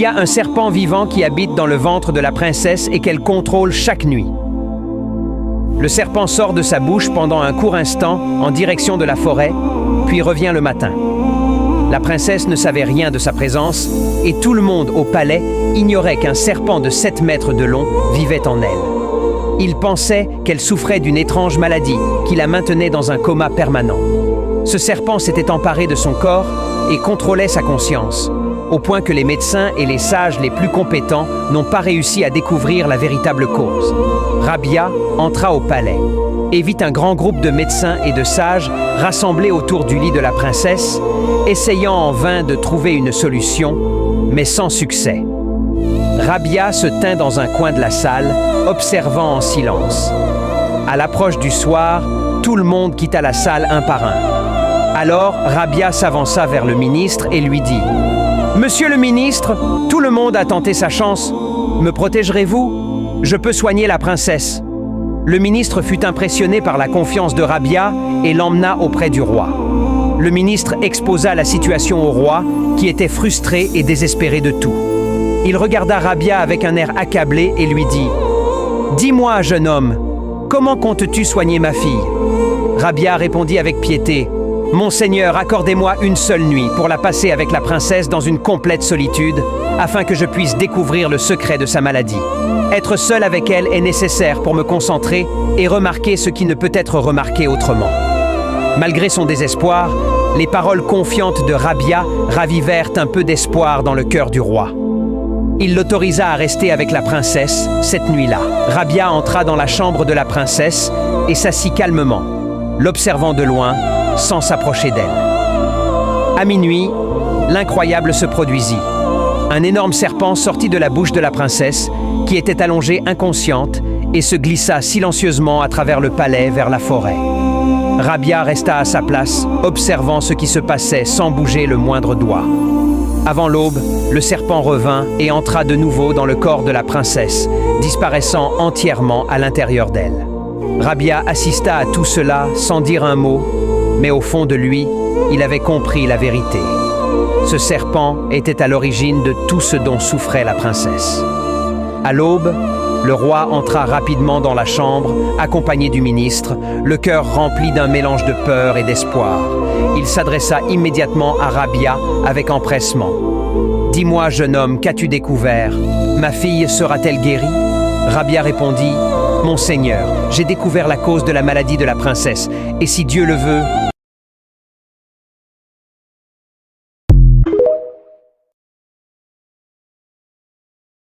y a un serpent vivant qui habite dans le ventre de la princesse et qu'elle contrôle chaque nuit. Le serpent sort de sa bouche pendant un court instant en direction de la forêt, puis revient le matin. La princesse ne savait rien de sa présence et tout le monde au palais ignorait qu'un serpent de 7 mètres de long vivait en elle. Il pensait qu'elle souffrait d'une étrange maladie qui la maintenait dans un coma permanent. Ce serpent s'était emparé de son corps et contrôlait sa conscience, au point que les médecins et les sages les plus compétents n'ont pas réussi à découvrir la véritable cause. Rabia entra au palais et vit un grand groupe de médecins et de sages rassemblés autour du lit de la princesse, essayant en vain de trouver une solution, mais sans succès. Rabia se tint dans un coin de la salle, observant en silence. À l'approche du soir, tout le monde quitta la salle un par un. Alors, Rabia s'avança vers le ministre et lui dit « Monsieur le ministre, tout le monde a tenté sa chance. Me protégerez-vous? Je peux soigner la princesse. » Le ministre fut impressionné par la confiance de Rabia et l'emmena auprès du roi. Le ministre exposa la situation au roi, qui était frustré et désespéré de tout. Il regarda Rabia avec un air accablé et lui dit « Dis-moi, jeune homme, comment comptes-tu soigner ma fille ?» Rabia répondit avec piété « Monseigneur, accordez-moi une seule nuit pour la passer avec la princesse dans une complète solitude, afin que je puisse découvrir le secret de sa maladie. Être seul avec elle est nécessaire pour me concentrer et remarquer ce qui ne peut être remarqué autrement. » Malgré son désespoir, les paroles confiantes de Rabia ravivèrent un peu d'espoir dans le cœur du roi. Il l'autorisa à rester avec la princesse cette nuit-là. Rabia entra dans la chambre de la princesse et s'assit calmement, l'observant de loin, sans s'approcher d'elle. À minuit, l'incroyable se produisit. Un énorme serpent sortit de la bouche de la princesse, qui était allongée inconsciente, et se glissa silencieusement à travers le palais vers la forêt. Rabia resta à sa place, observant ce qui se passait sans bouger le moindre doigt. Avant l'aube, le serpent revint et entra de nouveau dans le corps de la princesse, disparaissant entièrement à l'intérieur d'elle. Rabia assista à tout cela sans dire un mot, mais au fond de lui, il avait compris la vérité. Ce serpent était à l'origine de tout ce dont souffrait la princesse. À l'aube, le roi entra rapidement dans la chambre, accompagné du ministre, le cœur rempli d'un mélange de peur et d'espoir. Il s'adressa immédiatement à Rabia avec empressement. « Dis-moi, jeune homme, qu'as-tu découvert? Ma fille sera-t-elle guérie ?» Rabia répondit « Monseigneur, j'ai découvert la cause de la maladie de la princesse, et si Dieu le veut,